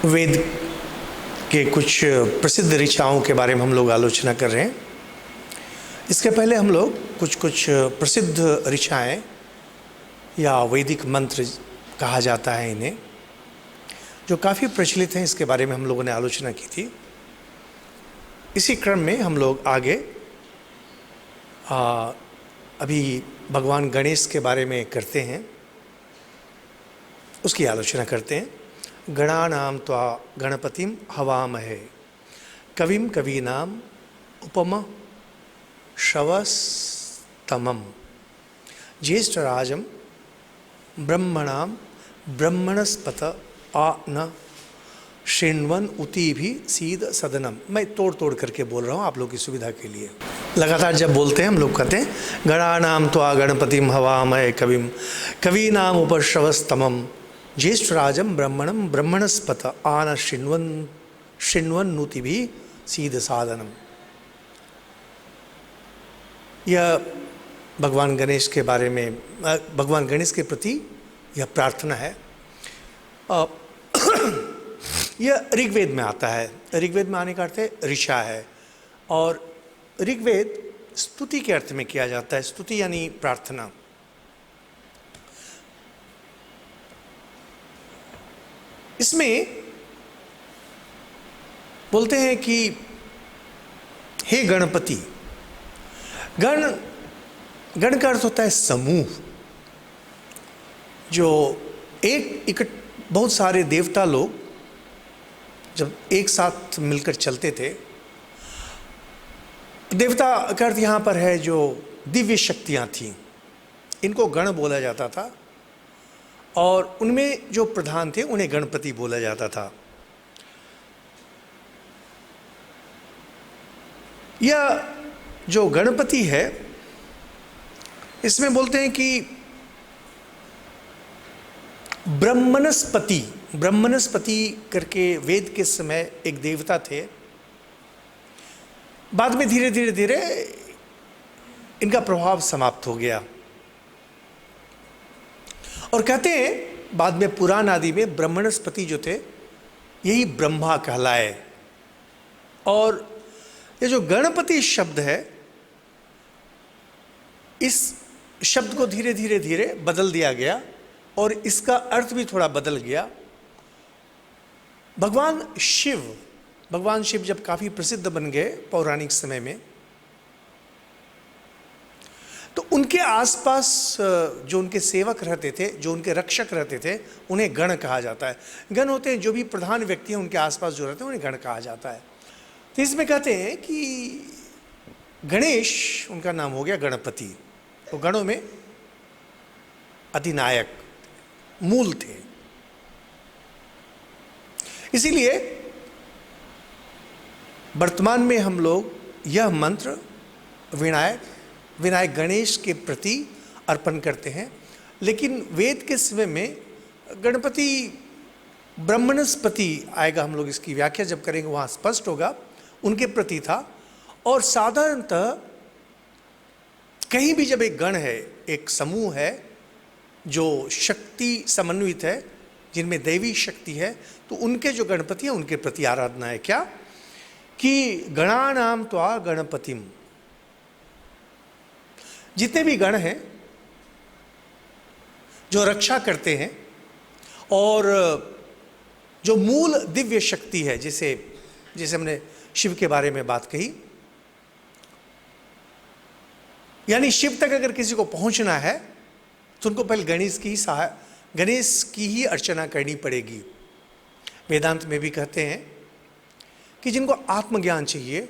वेद के कुछ प्रसिद्ध ऋचाओं के बारे में हम लोग आलोचना कर रहे हैं। इसके पहले हम लोग कुछ प्रसिद्ध ऋचाएँ या वैदिक मंत्र कहा जाता है इन्हें, जो काफ़ी प्रचलित हैं, इसके बारे में हम लोगों ने आलोचना की थी। इसी क्रम में हम लोग आगे अभी भगवान गणेश के बारे में करते हैं, उसकी आलोचना करते हैं। गणानां त्वा गणपतिं हवामहे कविं कवीनाम् उपम श्रवस्तमं ज्येष्ठराजं ब्रह्मणां ब्रह्मणस्पत आ न शृण्वन् ऊतिभिः सीद सदनम। मैं तोड़ तोड़ करके बोल रहा हूँ आप लोग की सुविधा के लिए। लगातार जब बोलते हैं हम लोग कहते हैं गणानां त्वा गणपतिं हवामहे कविं कवीनाम् उपश्रवस्तमं ज्येष्ठराजं ब्रह्मणं ब्रह्मणस्पत आ न शृण्वन्नूतिभिः सीद सादनम। यह भगवान गणेश के बारे में, भगवान गणेश के प्रति यह प्रार्थना है। यह ऋग्वेद में आता है। ऋग्वेद में आने का अर्थ है ऋचा है, और ऋग्वेद स्तुति के अर्थ में किया जाता है। स्तुति यानी प्रार्थना। इसमें बोलते हैं कि हे गणपति। गण का अर्थ होता है समूह, जो बहुत सारे देवता लोग जब एक साथ मिलकर चलते थे। देवता का अर्थ यहाँ पर है जो दिव्य शक्तियाँ थीं, इनको गण बोला जाता था, और उनमें जो प्रधान थे उन्हें गणपति बोला जाता था। यह जो गणपति है, इसमें बोलते हैं कि ब्रह्मणस्पति करके वेद के समय एक देवता थे। बाद में धीरे धीरे इनका प्रभाव समाप्त हो गया, और कहते हैं बाद में पुराण आदि में ब्रह्मणस्पति जो थे यही ब्रह्मा कहलाए। और ये जो गणपति शब्द है, इस शब्द को धीरे धीरे बदल दिया गया, और इसका अर्थ भी थोड़ा बदल गया। भगवान शिव जब काफ़ी प्रसिद्ध बन गए पौराणिक समय में, तो उनके आसपास जो उनके सेवक रहते थे, जो उनके रक्षक रहते थे, उन्हें गण कहा जाता है। गण होते हैं जो भी प्रधान व्यक्ति हैं, उनके आसपास जो रहते हैं उन्हें गण कहा जाता है। तो इसमें कहते हैं कि गणेश उनका नाम हो गया गणपति, तो गणों में अधिनायक मूल थे। इसीलिए वर्तमान में हम लोग यह मंत्र विनायक गणेश के प्रति अर्पण करते हैं। लेकिन वेद के समय में गणपति ब्रह्मणस्पति आएगा, हम लोग इसकी व्याख्या जब करेंगे वहाँ स्पष्ट होगा, उनके प्रति था। और साधारणतः कहीं भी जब एक गण है, एक समूह है जो शक्ति समन्वित है, जिनमें दैवी शक्ति है, तो उनके जो गणपति हैं उनके प्रति आराधना है। क्या कि गणानां त्वा गणपतिम, जितने भी गण हैं जो रक्षा करते हैं, और जो मूल दिव्य शक्ति है, जैसे हमने शिव के बारे में बात कही, यानी शिव तक अगर किसी को पहुंचना है तो उनको पहले गणेश की ही अर्चना करनी पड़ेगी। वेदांत में भी कहते हैं कि जिनको आत्मज्ञान चाहिए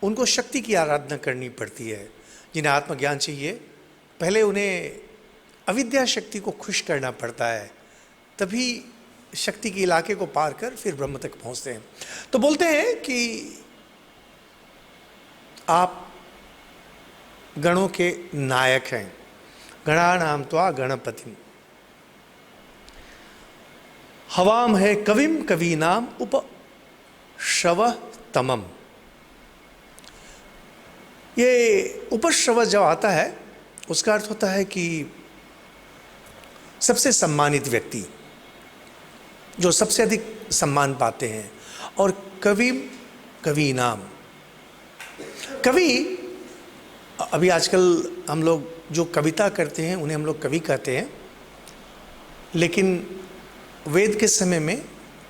उनको शक्ति की आराधना करनी पड़ती है। जिन्हें आत्मज्ञान चाहिए पहले उन्हें अविद्या शक्ति को खुश करना पड़ता है, तभी शक्ति के इलाके को पार कर फिर ब्रह्म तक पहुंचते हैं। तो बोलते हैं कि आप गणों के नायक हैं। गणानां त्वा गणपतिं हवामहे कविं कवीनाम् उपश्रवस्तमम्। ये उपश्रव जब आता है उसका अर्थ होता है कि सबसे सम्मानित व्यक्ति, जो सबसे अधिक सम्मान पाते हैं। और कवि, कवि नाम, कवि, अभी आजकल हम लोग जो कविता करते हैं उन्हें हम लोग कवि कहते हैं, लेकिन वेद के समय में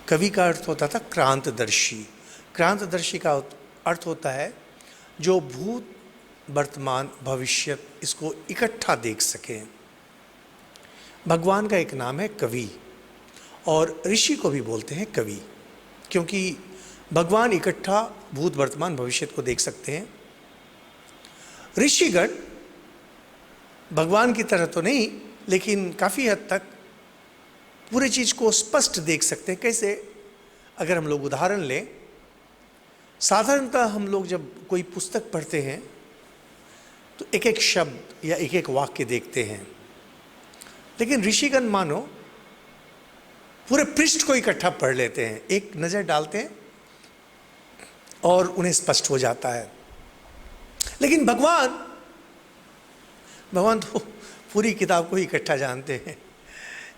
कवि का अर्थ होता था क्रांतदर्शी। क्रांतदर्शी का अर्थ होता है जो भूत, वर्तमान, भविष्य इसको इकट्ठा देख सके। भगवान का एक नाम है कवि, और ऋषि को भी बोलते हैं कवि, क्योंकि भगवान इकट्ठा भूत, वर्तमान, भविष्य को देख सकते हैं। ऋषिगण भगवान की तरह तो नहीं, लेकिन काफ़ी हद तक पूरी चीज़ को स्पष्ट देख सकते हैं। कैसे? अगर हम लोग उदाहरण लें, साधारणतः हम लोग जब कोई पुस्तक पढ़ते हैं तो एक एक शब्द या एक एक वाक्य देखते हैं, लेकिन ऋषिगण मानो पूरे पृष्ठ को इकट्ठा पढ़ लेते हैं, एक नज़र डालते हैं और उन्हें स्पष्ट हो जाता है। लेकिन भगवान तो पूरी किताब को इकट्ठा जानते हैं।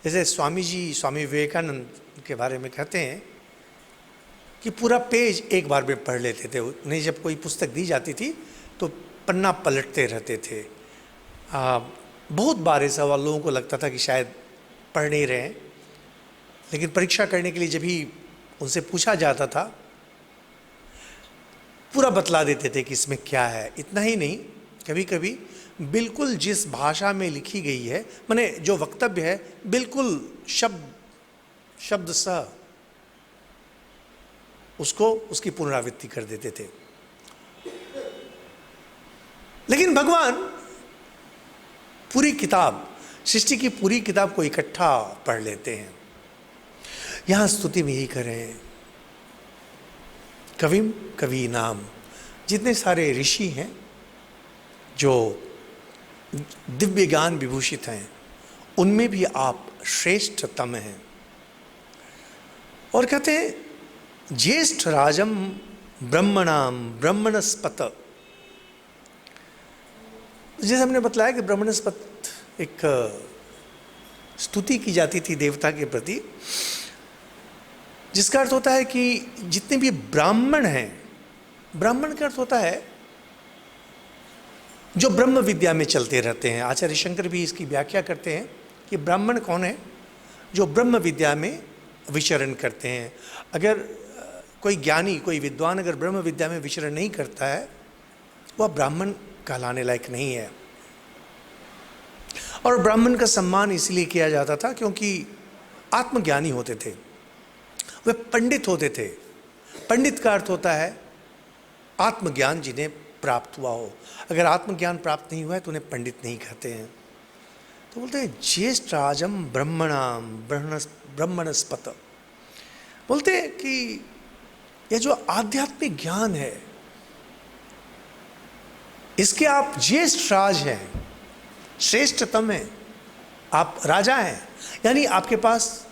जैसे स्वामी जी, स्वामी विवेकानंद के बारे में कहते हैं कि पूरा पेज एक बार में पढ़ लेते थे। उन्हें जब कोई पुस्तक दी जाती थी तो पन्ना पलटते रहते थे। बहुत बार ऐसा हुआ, लोगों को लगता था कि शायद पढ़ नहीं रहे हैं, लेकिन परीक्षा करने के लिए जब भी उनसे पूछा जाता था पूरा बतला देते थे कि इसमें क्या है। इतना ही नहीं, कभी कभी बिल्कुल जिस भाषा में लिखी गई है, माने जो वक्तव्य है, बिल्कुल शब्द सह उसको उसकी पुनरावृत्ति कर देते थे। लेकिन भगवान पूरी किताब, सृष्टि की पूरी किताब को इकट्ठा पढ़ लेते हैं। यहां स्तुति में यही करें, कविम कवि नाम। जितने सारे ऋषि हैं जो दिव्य ज्ञान विभूषित हैं, उनमें भी आप श्रेष्ठतम हैं। और कहते हैं ज्येष्ठ राजम ब्रह्मणाम ब्रह्मणस्पत। जैसे हमने बतलाया कि ब्रह्मणस्पत एक स्तुति की जाती थी देवता के प्रति, जिसका अर्थ होता है कि जितने भी ब्राह्मण हैं, ब्राह्मण का अर्थ होता है जो ब्रह्म विद्या में चलते रहते हैं। आचार्य शंकर भी इसकी व्याख्या करते हैं कि ब्राह्मण कौन है? जो ब्रह्म विद्या में विचरण करते हैं। अगर कोई ज्ञानी, कोई विद्वान अगर ब्रह्म विद्या में विचरण नहीं करता है, वह ब्राह्मण कहलाने लायक नहीं है। और ब्राह्मण का सम्मान इसलिए किया जाता था क्योंकि आत्मज्ञानी होते थे, वे पंडित होते थे। पंडित का अर्थ होता है आत्मज्ञान जिन्हें प्राप्त हुआ हो। अगर आत्मज्ञान प्राप्त नहीं हुआ है तो उन्हें पंडित नहीं कहते हैं। तो बोलते हैं ज्येष्ठ राजम ब्रह्मणाम ब्रह्मणस्पत। बोलते हैं कि यह जो आध्यात्मिक ज्ञान है, इसके आप ज्येष्ठ राज हैं, श्रेष्ठतम हैं, आप राजा हैं। यानी आपके पास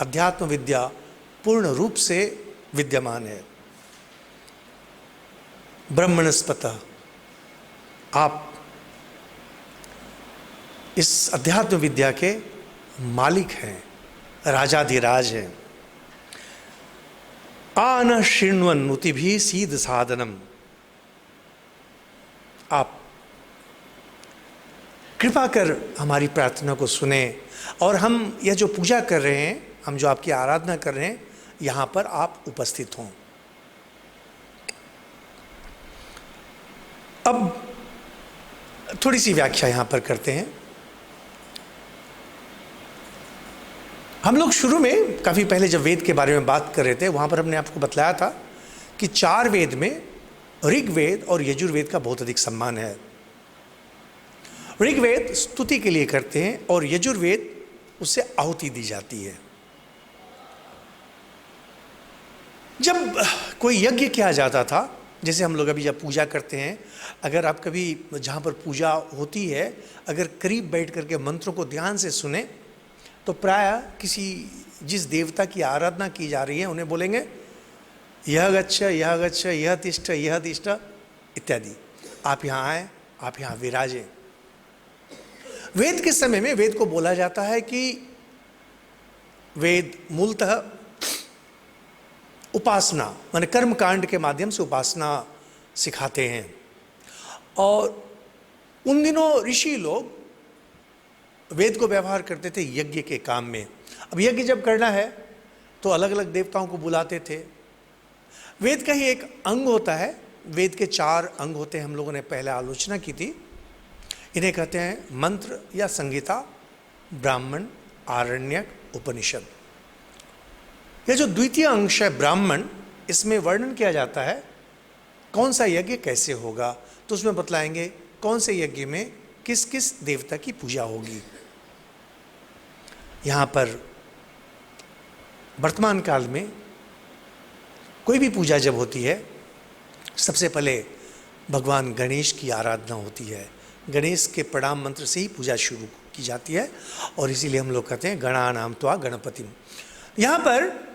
अध्यात्म विद्या पूर्ण रूप से विद्यमान है। ब्रह्मणस्पत, आप इस अध्यात्म विद्या के मालिक हैं, राजाधिराज हैं। आन शृण्वन उतिभि सीध साधनम। आप कृपा कर हमारी प्रार्थना को सुने, और हम यह जो पूजा कर रहे हैं, हम जो आपकी आराधना कर रहे हैं, यहाँ पर आप उपस्थित हों। अब थोड़ी सी व्याख्या यहाँ पर करते हैं। हम लोग शुरू में काफ़ी पहले जब वेद के बारे में बात कर रहे थे, वहाँ पर हमने आपको बतलाया था कि 4 वेद में ऋग्वेद और यजुर्वेद का बहुत अधिक सम्मान है। ऋग्वेद स्तुति के लिए करते हैं और यजुर्वेद उससे आहुति दी जाती है। जब कोई यज्ञ किया जाता था, जैसे हम लोग अभी जब पूजा करते हैं, अगर आप कभी जहाँ पर पूजा होती है, अगर करीब बैठ करके मंत्रों को ध्यान से सुने तो प्रायः किसी जिस देवता की आराधना की जा रही है उन्हें बोलेंगे यह गच्छ, यह गच्छ, यह तिष्ठ, यह तिष्ठ इत्यादि। आप यहाँ आए, आप यहाँ विराजें। वेद के समय में वेद को बोला जाता है कि वेद मूलतः उपासना माने कर्म कांड के माध्यम से उपासना सिखाते हैं। और उन दिनों ऋषि लोग वेद को व्यवहार करते थे यज्ञ के काम में। अब यज्ञ जब करना है तो अलग अलग देवताओं को बुलाते थे। वेद का ही एक अंग होता है, वेद के 4 अंग होते हैं, हम लोगों ने पहले आलोचना की थी। इन्हें कहते हैं मंत्र या संहिता, ब्राह्मण, आरण्यक, उपनिषद। यह जो द्वितीय अंश है ब्राह्मण, इसमें वर्णन किया जाता है कौन सा यज्ञ कैसे होगा। तो उसमें बतलाएंगे कौन से यज्ञ में किस किस देवता की पूजा होगी। यहाँ पर वर्तमान काल में कोई भी पूजा जब होती है, सबसे पहले भगवान गणेश की आराधना होती है। गणेश के प्रणाम मंत्र से ही पूजा शुरू की जाती है और इसीलिए हम लोग कहते हैं गणानाम त्वा गणपतिम। यहाँ पर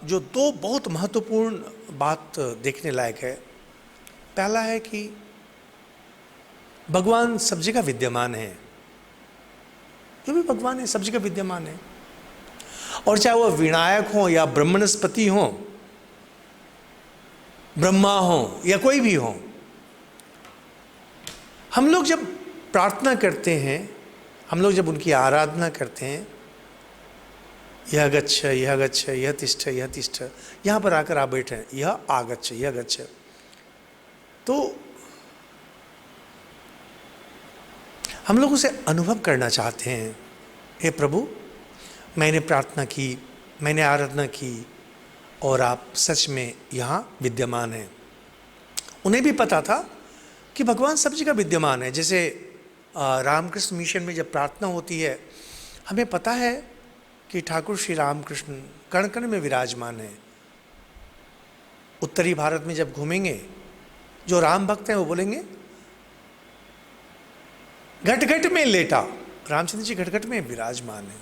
जो 2 बहुत महत्वपूर्ण बात देखने लायक है। पहला है कि भगवान सब जगह विद्यमान है, जो भी भगवान है सब जगह विद्यमान है। और चाहे वह विनायक हो या ब्रह्मणस्पति हो, ब्रह्मा हो या कोई भी हो, हम लोग जब प्रार्थना करते हैं, हम लोग जब उनकी आराधना करते हैं, यह गच्छ, यह गच्छ, यह तिष्ठ, यह तिष्ठ, यहाँ पर आकर आप बैठे, यह आगच्छ, यह गच्छ, तो हम लोग उसे अनुभव करना चाहते हैं। हे प्रभु, मैंने प्रार्थना की, मैंने आराधना की और आप सच में यहाँ विद्यमान हैं। उन्हें भी पता था कि भगवान सब जगह विद्यमान है। जैसे रामकृष्ण मिशन में जब प्रार्थना होती है, हमें पता है कि ठाकुर श्री रामकृष्ण कण कण में विराजमान है। उत्तरी भारत में जब घूमेंगे, जो राम भक्त हैं वो बोलेंगे घट घट में लेटा, रामचंद्र जी घट घट में विराजमान है,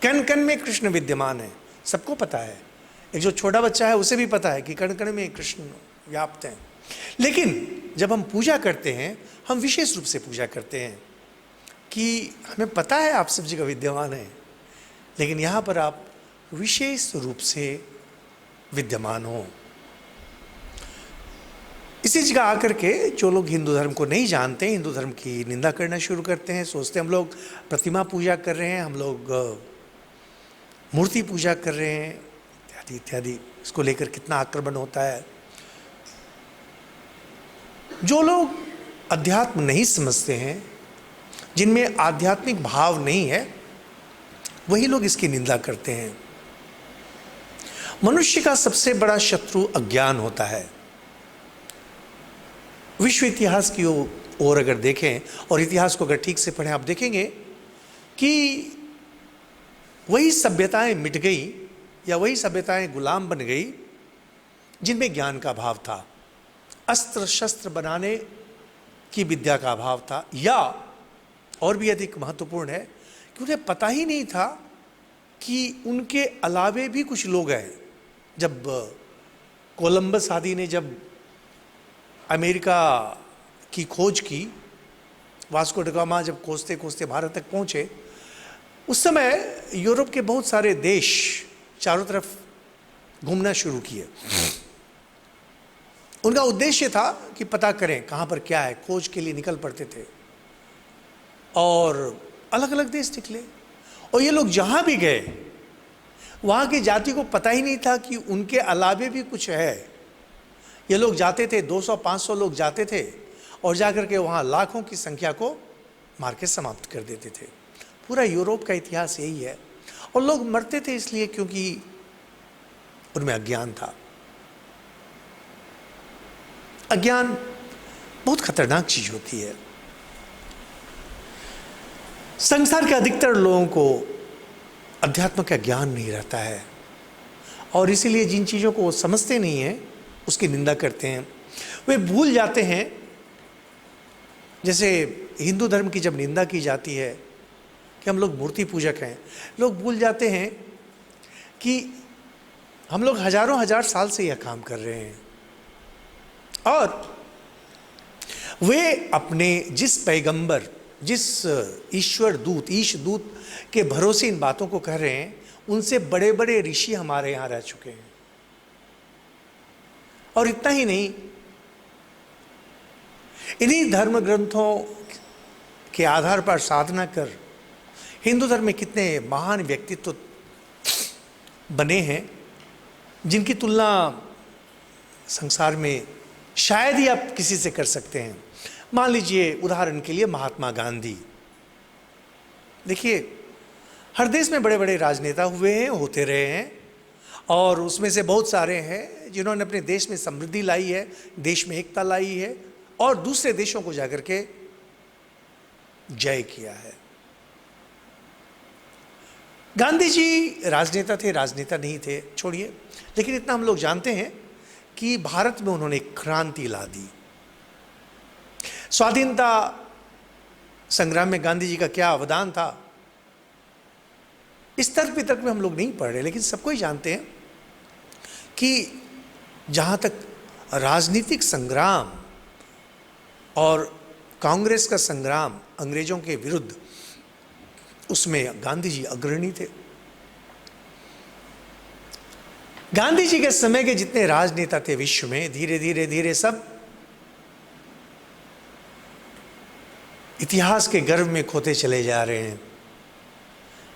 कण कण में कृष्ण विद्यमान है। सबको पता है, एक जो छोटा बच्चा है उसे भी पता है कि कण कण में कृष्ण व्याप्त हैं। लेकिन जब हम पूजा करते हैं, हम विशेष रूप से पूजा करते हैं कि हमें पता है आप सब जगह विद्यमान हैं, लेकिन यहाँ पर आप विशेष रूप से विद्यमान हो। इसी जगह आकर के जो लोग हिंदू धर्म को नहीं जानते, हिंदू धर्म की निंदा करना शुरू करते हैं, सोचते हैं हम लोग प्रतिमा पूजा कर रहे हैं, हम लोग मूर्ति पूजा कर रहे हैं, इत्यादि इत्यादि। इसको लेकर कितना आक्रमण होता है। जो लोग अध्यात्म नहीं समझते हैं, जिनमें आध्यात्मिक भाव नहीं है, वही लोग इसकी निंदा करते हैं। मनुष्य का सबसे बड़ा शत्रु अज्ञान होता है। विश्व इतिहास की ओर अगर देखें और इतिहास को अगर ठीक से पढ़ें, आप देखेंगे कि वही सभ्यताएं मिट गई या वही सभ्यताएं गुलाम बन गई जिनमें ज्ञान का अभाव था, अस्त्र शस्त्र बनाने की विद्या का अभाव था, या और भी अधिक महत्वपूर्ण है कि उन्हें पता ही नहीं था कि उनके अलावे भी कुछ लोग हैं। जब कोलंबस आदि ने जब अमेरिका की खोज की, वास्को ड गामा जब खोजते खोजते भारत तक पहुँचे, उस समय यूरोप के बहुत सारे देश चारों तरफ घूमना शुरू किए। उनका उद्देश्य था कि पता करें कहाँ पर क्या है, खोज के लिए निकल पड़ते थे और अलग अलग देश निकले। और ये लोग जहाँ भी गए, वहाँ की जाति को पता ही नहीं था कि उनके अलावे भी कुछ है। ये लोग जाते थे, 200-500 लोग जाते थे और जाकर के वहाँ लाखों की संख्या को मार के समाप्त कर देते थे। पूरा यूरोप का इतिहास यही है। और लोग मरते थे इसलिए क्योंकि उनमें अज्ञान था। अज्ञान बहुत खतरनाक चीज होती है। संसार के अधिकतर लोगों को अध्यात्म का ज्ञान नहीं रहता है और इसीलिए जिन चीज़ों को वो समझते नहीं हैं उसकी निंदा करते हैं। वे भूल जाते हैं, जैसे हिंदू धर्म की जब निंदा की जाती है कि हम लोग मूर्ति पूजक हैं, लोग भूल जाते हैं कि हम लोग हजारों हजार साल से यह काम कर रहे हैं और वे अपने जिस पैगंबर, जिस ईश्वर दूत, ईश दूत के भरोसे इन बातों को कह रहे हैं, उनसे बड़े बड़े ऋषि हमारे यहाँ रह चुके हैं। और इतना ही नहीं, इन्हीं धर्म ग्रंथों के आधार पर साधना कर हिंदू धर्म में कितने महान व्यक्तित्व बने हैं जिनकी तुलना संसार में शायद ही आप किसी से कर सकते हैं। मान लीजिए उदाहरण के लिए महात्मा गांधी। देखिए, हर देश में बड़े बड़े राजनेता हुए हैं, होते रहे हैं, और उसमें से बहुत सारे हैं जिन्होंने अपने देश में समृद्धि लाई है, देश में एकता लाई है और दूसरे देशों को जाकर के जय किया है। गांधी जी राजनेता थे, राजनेता नहीं थे छोड़िए, लेकिन इतना हम लोग जानते हैं कि भारत में उन्होंने एक क्रांति ला दी। स्वाधीनता संग्राम में गांधी जी का क्या अवदान था, इस तर्क वितर्क में हम लोग नहीं पढ़ रहे, लेकिन सबको ही जानते हैं कि जहाँ तक राजनीतिक संग्राम और कांग्रेस का संग्राम अंग्रेजों के विरुद्ध, उसमें गांधी जी अग्रणी थे। गांधी जी के समय के जितने राजनेता थे विश्व में, धीरे धीरे धीरे सब इतिहास के गर्भ में खोते चले जा रहे हैं,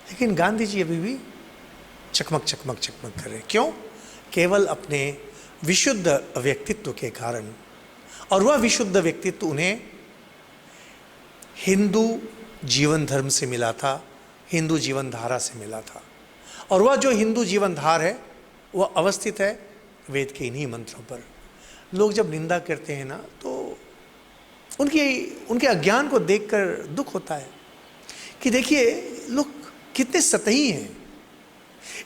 लेकिन गांधी जी अभी भी चकमक चकमक चकमक कर रहे हैं। क्यों? केवल अपने विशुद्ध व्यक्तित्व के कारण। और वह विशुद्ध व्यक्तित्व उन्हें हिंदू जीवन धर्म से मिला था, हिंदू जीवन धारा से मिला था। और वह जो हिंदू जीवन धार है वह अवस्थित है वेद के इन्हीं मंत्रों पर। लोग जब निंदा करते हैं ना, तो उनके अज्ञान को देखकर दुख होता है कि देखिए लोग कितने सतही हैं,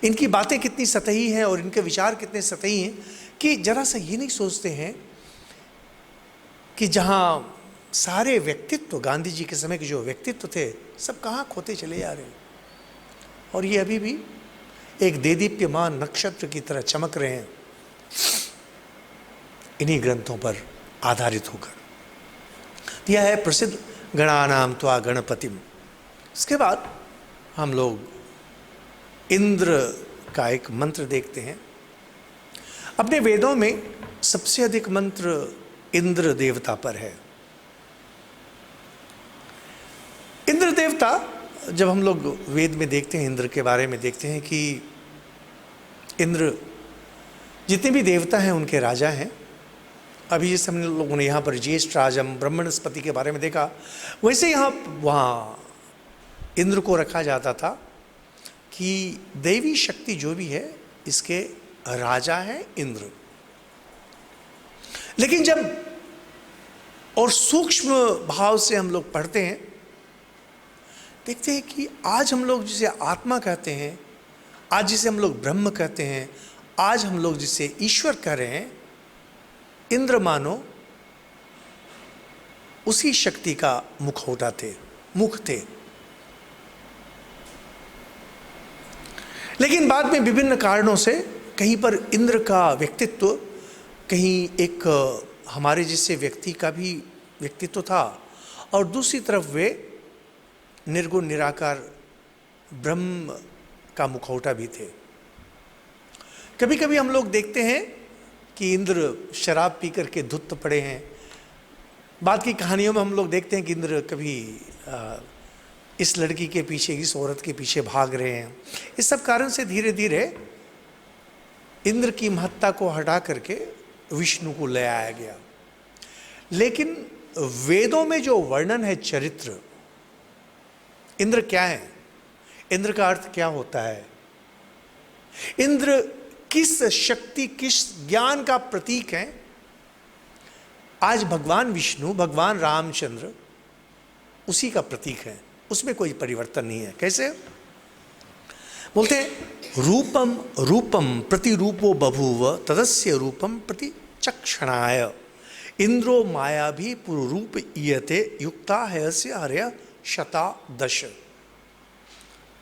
इनकी बातें कितनी सतही हैं और इनके विचार कितने सतही हैं कि जरा सा ये नहीं सोचते हैं कि जहाँ सारे व्यक्तित्व, गांधी जी के समय के जो व्यक्तित्व थे, सब कहाँ खोते चले जा रहे हैं, और ये अभी भी एक देदीप्यमान नक्षत्र की तरह चमक रहे हैं इन्हीं ग्रंथों पर आधारित होकर। यह है प्रसिद्ध गणानाम त्वा गणपतिम। इसके बाद हम लोग इंद्र का एक मंत्र देखते हैं। अपने वेदों में सबसे अधिक मंत्र इंद्र देवता पर है। इंद्र देवता, जब हम लोग वेद में देखते हैं, इंद्र के बारे में देखते हैं कि इंद्र जितने भी देवता हैं उनके राजा हैं। अभी जैसे हम लोगों ने यहाँ पर ज्येष्ठ राजम ब्रह्मणस्पति के बारे में देखा, वैसे वहाँ इंद्र को रखा जाता था कि दैवी शक्ति जो भी है इसके राजा हैं इंद्र। लेकिन जब और सूक्ष्म भाव से हम लोग पढ़ते हैं, देखते हैं कि आज हम लोग जिसे आत्मा कहते हैं, आज जिसे हम लोग ब्रह्म कहते हैं, आज हम लोग जिसे ईश्वर कह रहे हैं, इंद्र मानो उसी शक्ति का मुखौटा थे, मुख थे। लेकिन बाद में विभिन्न कारणों से कहीं पर इंद्र का व्यक्तित्व, कहीं एक हमारे जैसे व्यक्ति का भी व्यक्तित्व था, और दूसरी तरफ वे निर्गुण निराकार ब्रह्म का मुखौटा भी थे। कभी कभी हम लोग देखते हैं कि इंद्र शराब पी करके धुत पड़े हैं। बाद की कहानियों में हम लोग देखते हैं कि इंद्र कभी इस लड़की के पीछे, इस औरत के पीछे भाग रहे हैं। इस सब कारण से धीरे धीरे इंद्र की महत्ता को हटा करके विष्णु को ले आया गया। लेकिन वेदों में जो वर्णन है चरित्र, इंद्र क्या है, इंद्र का अर्थ क्या होता है, इंद्र किस शक्ति, किस ज्ञान का प्रतीक है, आज भगवान विष्णु, भगवान रामचंद्र उसी का प्रतीक है, उसमें कोई परिवर्तन नहीं है। कैसे बोलते हैं, रूपम रूपम प्रतिरूपो बभूव तदस्य रूपम प्रति चक्षणाय इंद्रो माया भी पुरूप ईयते युक्ता है हर्य शता दश।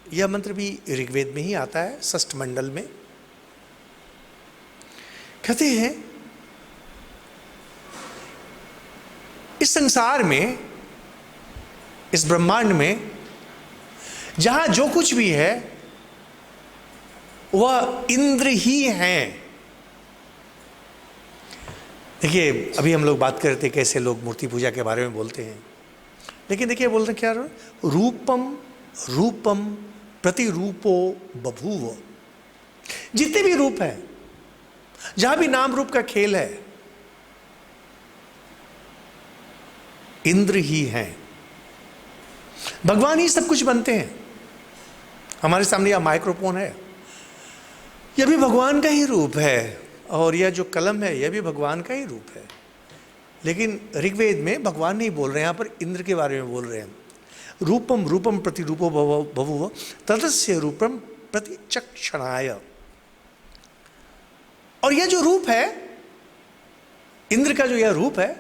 यह मंत्र भी ऋग्वेद में ही आता है, षष्ठ मंडल में। कहते हैं इस संसार में, इस ब्रह्मांड में जहां जो कुछ भी है वह इंद्र ही हैं। देखिए, अभी हम लोग बात कर रहे थे कैसे लोग मूर्ति पूजा के बारे में बोलते हैं, लेकिन देखिए बोलते हैं क्या, रूपम रूपम प्रतिरूपो बभूव। जितने भी रूप हैं, जहां भी नाम रूप का खेल है, इंद्र ही हैं। भगवान ही सब कुछ बनते हैं। हमारे सामने यह माइक्रोफोन है, यह भी भगवान का ही रूप है, और यह जो कलम है यह भी भगवान का ही रूप है। लेकिन ऋग्वेद में भगवान नहीं बोल रहे हैं, यहाँ पर इंद्र के बारे में बोल रहे हैं। रूपम रूपम प्रतिरूपो बभूव तदस्य रूपम प्रतिचक्षणाय। और यह जो रूप है, इंद्र का जो यह रूप है,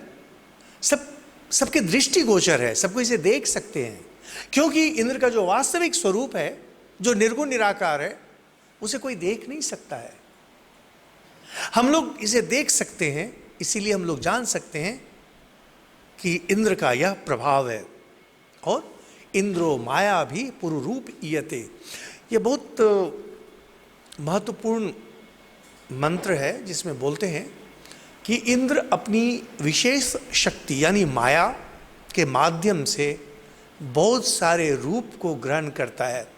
सबके दृष्टिगोचर है, सबको इसे देख सकते हैं, क्योंकि इंद्र का जो वास्तविक स्वरूप है, जो निर्गुण निराकार है, उसे कोई देख नहीं सकता है। हम लोग इसे देख सकते हैं, इसीलिए हम लोग जान सकते हैं कि इंद्र का यह प्रभाव है। और इंद्रो माया भी पुरुरूप ईयते, यह बहुत महत्वपूर्ण मंत्र है, जिसमें बोलते हैं कि इंद्र अपनी विशेष शक्ति यानी माया के माध्यम से बहुत सारे रूप को ग्रहण करता है।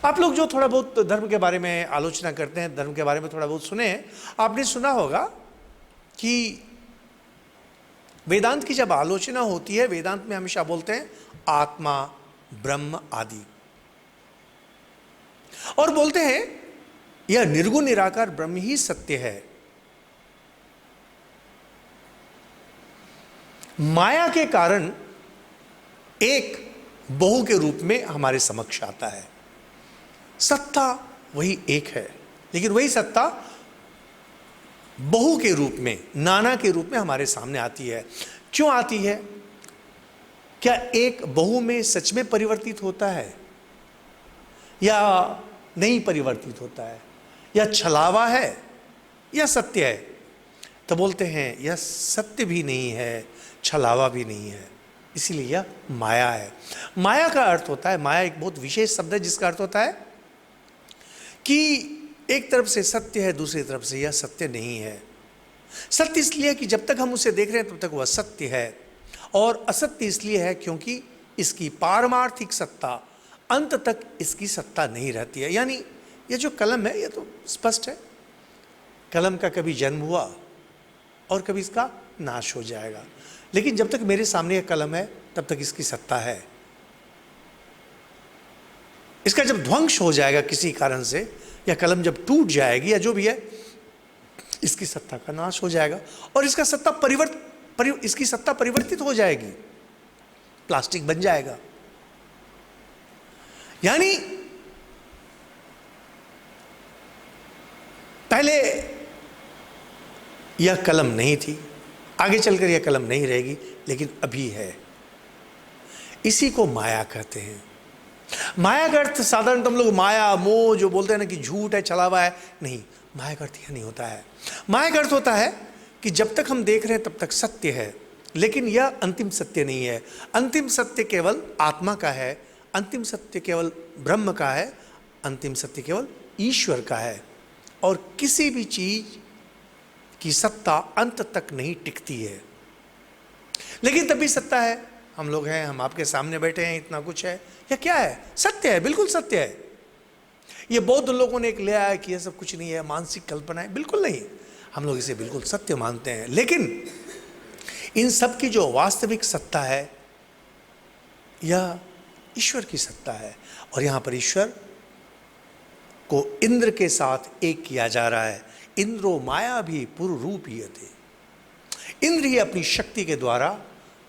आप लोग जो थोड़ा बहुत धर्म के बारे में आलोचना करते हैं, धर्म के बारे में थोड़ा बहुत सुने हैं, आपने सुना होगा कि वेदांत की जब आलोचना होती है, वेदांत में हमेशा बोलते हैं आत्मा, ब्रह्म आदि, और बोलते हैं यह निर्गुण निराकार ब्रह्म ही सत्य है। माया के कारण एक बहु के रूप में हमारे समक्ष आता है। सत्ता वही एक है, लेकिन वही सत्ता बहु के रूप में, नाना के रूप में हमारे सामने आती है। क्यों आती है? क्या एक बहु में सच में परिवर्तित होता है या नहीं परिवर्तित होता है, या छलावा है या सत्य है? तो बोलते हैं यह सत्य भी नहीं है, छलावा भी नहीं है, इसीलिए यह माया है। माया का अर्थ होता है, माया एक बहुत विशेष शब्द है जिसका अर्थ होता है कि एक तरफ से सत्य है, दूसरी तरफ से यह सत्य नहीं है। सत्य इसलिए कि जब तक हम उसे देख रहे हैं तब तक वह सत्य है, और असत्य इसलिए है क्योंकि इसकी पारमार्थिक सत्ता, अंत तक इसकी सत्ता नहीं रहती है। यानी यह जो कलम है, यह तो स्पष्ट है, कलम का कभी जन्म हुआ और कभी इसका नाश हो जाएगा, लेकिन जब तक मेरे सामने यह कलम है तब तक इसकी सत्ता है। इसका जब ध्वंस हो जाएगा किसी कारण से, या कलम जब टूट जाएगी या जो भी है, इसकी सत्ता का नाश हो जाएगा, और इसका सत्ता इसकी सत्ता परिवर्तित हो जाएगी, प्लास्टिक बन जाएगा। यानी पहले यह कलम नहीं थी, आगे चलकर यह कलम नहीं रहेगी, लेकिन अभी है। इसी को माया कहते हैं। माया का अर्थ साधारणतः हम लोग माया, मोह जो बोलते हैं ना कि झूठ है, छलावा है, नहीं, माया का अर्थ यह नहीं होता है। माया का अर्थ होता है कि जब तक हम देख रहे हैं तब तक सत्य है, लेकिन यह अंतिम सत्य नहीं है। अंतिम सत्य केवल आत्मा का है, अंतिम सत्य केवल ब्रह्म का है, अंतिम सत्य केवल ईश्वर का है, और किसी भी चीज की सत्ता अंत तक नहीं टिकती है। लेकिन तभी सत्ता है, हम लोग हैं, हम आपके सामने बैठे हैं, इतना कुछ है, यह क्या है? सत्य है, बिल्कुल सत्य है। ये बौद्ध लोगों ने एक ले आया कि यह सब कुछ नहीं है, मानसिक कल्पना है, बिल्कुल नहीं, हम लोग इसे बिल्कुल सत्य मानते हैं। लेकिन इन सब की जो वास्तविक सत्ता है, यह ईश्वर की सत्ता है, और यहां पर ईश्वर को इंद्र के साथ एक किया जा रहा है। इंद्रो माया भी पुरुरूप ईयते। इंद्र ही अपनी शक्ति के द्वारा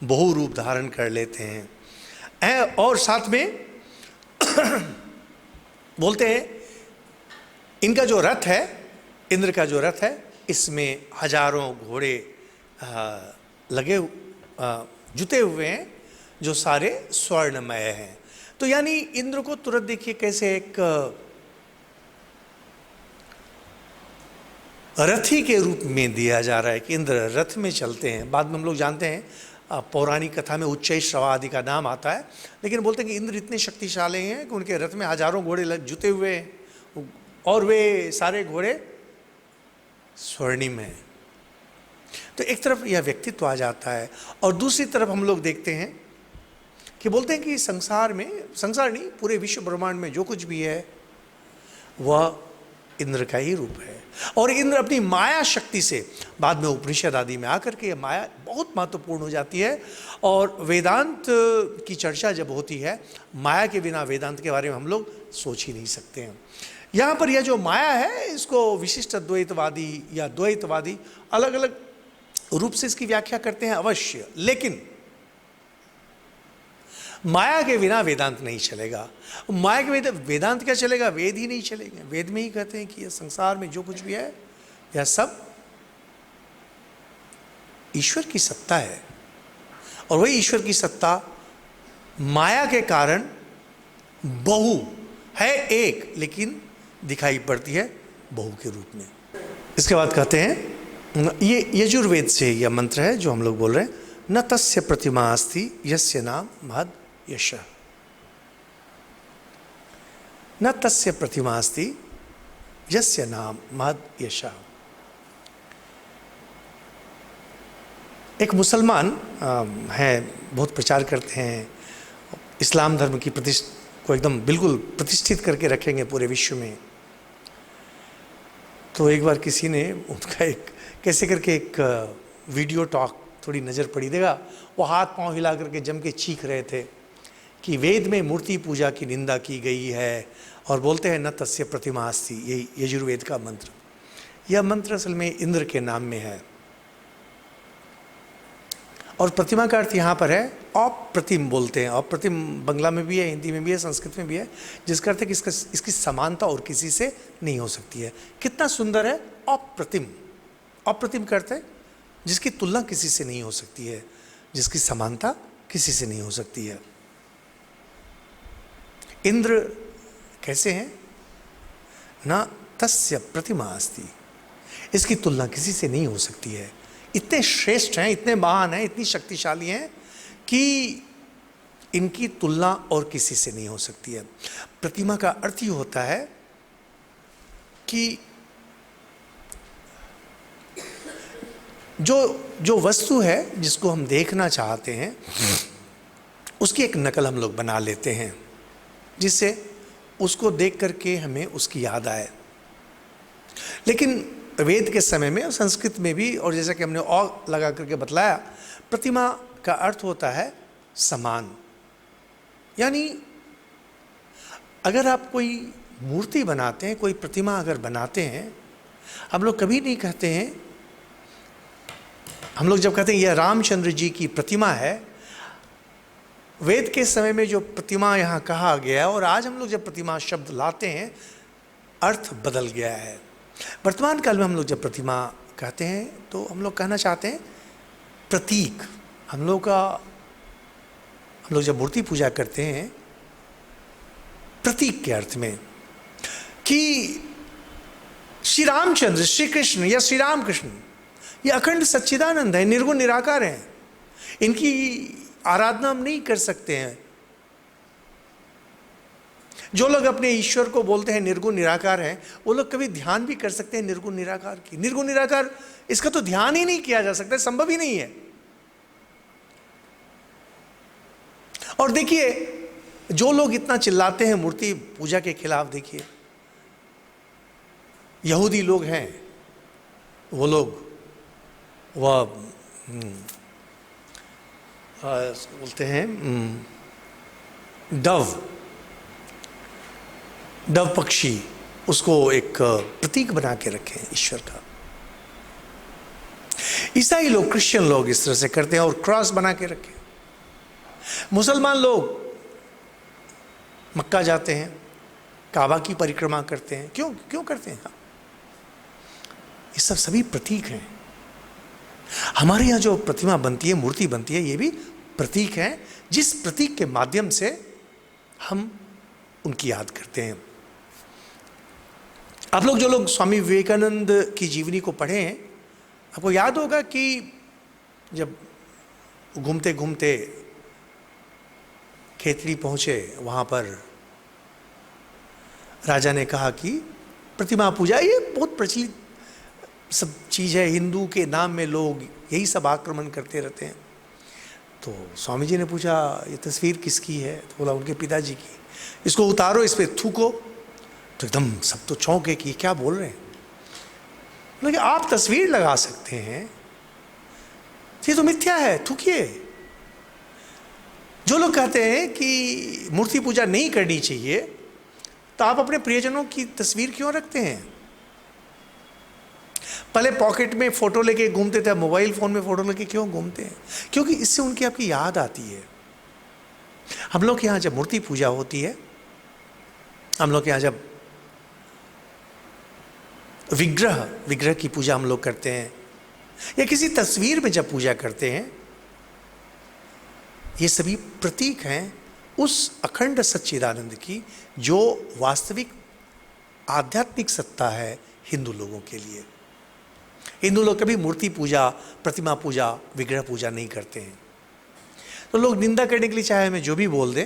बहु रूप धारण कर लेते हैं। और साथ में बोलते हैं इनका जो रथ है, इंद्र का जो रथ है, इसमें हजारों घोड़े लगे जुते हुए हैं, जो सारे स्वर्णमय हैं। तो यानी इंद्र को तुरंत देखिए कैसे एक रथी के रूप में दिया जा रहा है कि इंद्र रथ में चलते हैं। बाद में हम लोग जानते हैं पौराणिक कथा में उच्चैश्रवा आदि का नाम आता है, लेकिन बोलते हैं कि इंद्र इतने शक्तिशाली हैं कि उनके रथ में हजारों घोड़े जुते हुए हैं, और वे सारे घोड़े स्वर्णिम हैं। तो एक तरफ यह व्यक्तित्व आ जाता है, और दूसरी तरफ हम लोग देखते हैं कि बोलते हैं कि संसार में, संसार नहीं, पूरे विश्व ब्रह्मांड में जो कुछ भी है वह इंद्र का ही रूप है। और इंद्र अपनी माया शक्ति से, बाद में उपनिषद आदि में आकर के यह माया बहुत महत्वपूर्ण हो जाती है। और वेदांत की चर्चा जब होती है, माया के बिना वेदांत के बारे में हम लोग सोच ही नहीं सकते हैं। यहाँ पर यह जो माया है, इसको विशिष्ट द्वैतवादी या द्वैतवादी अलग अलग रूप से इसकी व्याख्या करते हैं अवश्य, लेकिन माया के बिना वेदांत नहीं चलेगा। माया के बिना वेदांत क्या चलेगा? वेद ही नहीं चलेंगे। वेद में ही कहते हैं कि यह संसार में जो कुछ भी है यह सब ईश्वर की सत्ता है, और वही ईश्वर की सत्ता माया के कारण बहु है, एक, लेकिन दिखाई पड़ती है बहु के रूप में। इसके बाद कहते हैं, ये यजुर्वेद से यह मंत्र है जो हम लोग बोल रहे हैं, न तस्य प्रतिमा अस्ति यस्य नाम महद यश। न तस्य प्रतिमा अस्ति यस्य नाम महद यश। एक मुसलमान है, बहुत प्रचार करते हैं इस्लाम धर्म की को एकदम बिल्कुल प्रतिष्ठित करके रखेंगे पूरे विश्व में। तो एक बार किसी ने उनका एक कैसे करके एक वीडियो टॉक थोड़ी नज़र पड़ी, देगा वो हाथ पांव हिला करके जम के चीख रहे थे कि वेद में मूर्ति पूजा की निंदा की गई है, और बोलते हैं न तस्य प्रतिमा अस्ति, यही यजुर्वेद का मंत्र। यह मंत्र असल में इंद्र के नाम में है, और प्रतिमा का अर्थ यहाँ पर है अप्रतिम बोलते हैं। अप्रतिम बंगला में भी है, हिंदी में भी है, संस्कृत में भी है, जिसका अर्थ है कि इसकी समानता और किसी से नहीं हो सकती है। कितना सुंदर है अप्रतिम। अप्रतिम का अर्थ है जिसकी तुलना किसी से नहीं हो सकती है, जिसकी समानता किसी से नहीं हो सकती है। इंद्र कैसे हैं? ना तस्य प्रतिमा अस्ति, इसकी तुलना किसी से नहीं हो सकती है। इतने श्रेष्ठ हैं, इतने महान हैं, इतनी शक्तिशाली हैं कि इनकी तुलना और किसी से नहीं हो सकती है। प्रतिमा का अर्थ ही होता है कि जो वस्तु है जिसको हम देखना चाहते हैं उसकी एक नकल हम लोग बना लेते हैं, जिससे उसको देख करके हमें उसकी याद आए। लेकिन वेद के समय में और संस्कृत में भी, और जैसा कि हमने और लगा करके बतलाया, प्रतिमा का अर्थ होता है समान। यानी अगर आप कोई मूर्ति बनाते हैं, कोई प्रतिमा अगर बनाते हैं, हम लोग कभी नहीं कहते हैं, हम लोग जब कहते हैं यह रामचंद्र जी की प्रतिमा है, वेद के समय में जो प्रतिमा यहाँ कहा गया और आज हम लोग जब प्रतिमा शब्द लाते हैं, अर्थ बदल गया है। वर्तमान काल में हम लोग जब प्रतिमा कहते हैं तो हम लोग कहना चाहते हैं प्रतीक। हम लोग जब मूर्ति पूजा करते हैं प्रतीक के अर्थ में, कि श्री रामचंद्र, श्री कृष्ण या श्री राम कृष्ण ये अखंड सच्चिदानंद है, निर्गुण निराकार हैं, इनकी आराधना हम नहीं कर सकते हैं। जो लोग अपने ईश्वर को बोलते हैं निर्गुण निराकार हैं, वो लोग कभी ध्यान भी कर सकते हैं निर्गुण निराकार की? निर्गुण निराकार, इसका तो ध्यान ही नहीं किया जा सकता, संभव ही नहीं है। और देखिए, जो लोग इतना चिल्लाते हैं मूर्ति पूजा के खिलाफ, देखिए यहूदी लोग हैं, वो लोग वह बोलते हैं डव पक्षी, उसको एक प्रतीक बना के रखे हैं ईश्वर का। ईसाई लोग, क्रिश्चियन लोग इस तरह से करते हैं और क्रॉस बना के रखे। मुसलमान लोग मक्का जाते हैं, काबा की परिक्रमा करते हैं। क्यों करते हैं? ये सब सभी प्रतीक हैं। हमारे यहाँ जो प्रतिमा बनती है, मूर्ति बनती है, ये भी प्रतीक हैं, जिस प्रतीक के माध्यम से हम उनकी याद करते हैं। आप लोग जो लोग स्वामी विवेकानंद की जीवनी को पढ़े हैं, आपको याद होगा कि जब घूमते घूमते खेतड़ी पहुँचे, वहाँ पर राजा ने कहा कि प्रतिमा पूजा ये बहुत प्रचलित सब चीज़ है, हिंदू के नाम में लोग यही सब आक्रमण करते रहते हैं। तो स्वामी जी ने पूछा ये तस्वीर किसकी है? तो बोला उनके पिताजी की। इसको उतारो, इस पर थूको। तो एकदम सब तो चौंके कि क्या बोल रहे हैं। बोले आप तस्वीर लगा सकते हैं, ये तो मिथ्या है, थूकिए। जो लोग कहते हैं कि मूर्ति पूजा नहीं करनी चाहिए, तो आप अपने प्रियजनों की तस्वीर क्यों रखते हैं? पहले पॉकेट में फोटो लेके घूमते थे, मोबाइल फोन में फोटो लेके क्यों घूमते हैं? क्योंकि इससे उनकी आपकी याद आती है। हम लोग के यहाँ जब मूर्ति पूजा होती है, हम लोग के यहाँ जब विग्रह की पूजा हम लोग करते हैं, या किसी तस्वीर में जब पूजा करते हैं, ये सभी प्रतीक हैं उस अखंड सच्चिदानंद की, जो वास्तविक आध्यात्मिक सत्ता है हिंदू लोगों के लिए। हिंदू लोग कभी मूर्ति पूजा, प्रतिमा पूजा, विग्रह पूजा नहीं करते हैं। तो लोग निंदा करने के लिए चाहे हमें जो भी बोल दें,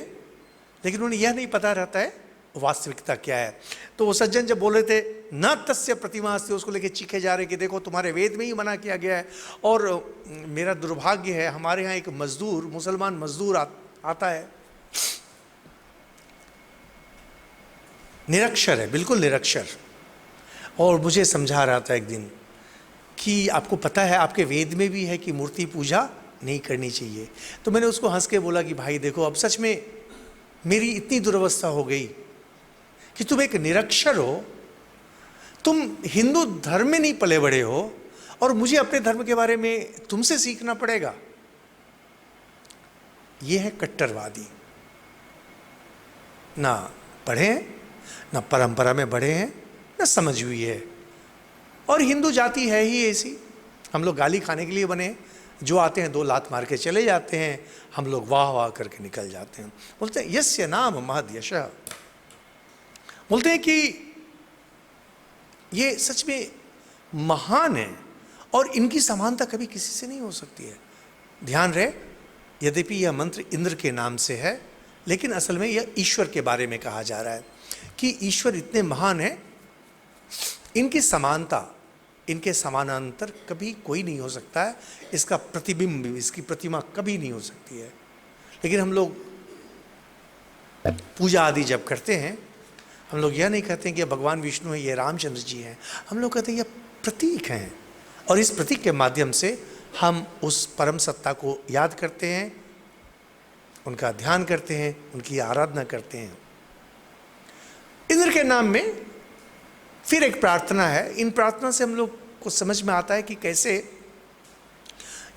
लेकिन उन्हें यह नहीं पता रहता है वास्तविकता क्या है। तो वो सज्जन जब बोल रहे थे न तस्य प्रतिमा से, उसको लेके चीखे जा रहे कि देखो तुम्हारे वेद में ही मना किया गया है। और मेरा दुर्भाग्य है, हमारे यहाँ एक मजदूर, मुसलमान मजदूर आता है, निरक्षर है, बिल्कुल निरक्षर, और मुझे समझा रहा था एक दिन कि आपको पता है आपके वेद में भी है कि मूर्ति पूजा नहीं करनी चाहिए। तो मैंने उसको हंस के बोला कि भाई देखो, अब सच में मेरी इतनी दुर्वस्था हो गई कि तुम एक निरक्षर हो, तुम हिंदू धर्म में नहीं पले बड़े हो, और मुझे अपने धर्म के बारे में तुमसे सीखना पड़ेगा। ये है कट्टरवादी, ना पढ़े हैं, ना परंपरा में बढ़े हैं, ना समझ हुई है। और हिंदू जाति है ही ऐसी, हम लोग गाली खाने के लिए बने हैं। जो आते हैं 2 लात मार के चले जाते हैं, हम लोग वाह वाह करके निकल जाते हैं। बोलते हैं यस्य नाम महद यशः, बोलते हैं कि ये सच में महान है और इनकी समानता कभी किसी से नहीं हो सकती है। ध्यान रहे, यद्यपि यह मंत्र इंद्र के नाम से है, लेकिन असल में यह ईश्वर के बारे में कहा जा रहा है कि ईश्वर इतने महान है, इनकी समानता, इनके समानांतर कभी कोई नहीं हो सकता है। इसका प्रतिबिंब, इसकी प्रतिमा कभी नहीं हो सकती है। लेकिन हम लोग पूजा आदि जब करते हैं, हम लोग यह नहीं कहते हैं कि भगवान विष्णु है, ये रामचंद्र जी हैं। हम लोग कहते हैं ये प्रतीक हैं, और इस प्रतीक के माध्यम से हम उस परम सत्ता को याद करते हैं, उनका ध्यान करते हैं, उनकी आराधना करते हैं। इंद्र के नाम में फिर एक प्रार्थना है। इन प्रार्थना से हम लोग को समझ में आता है कि कैसे,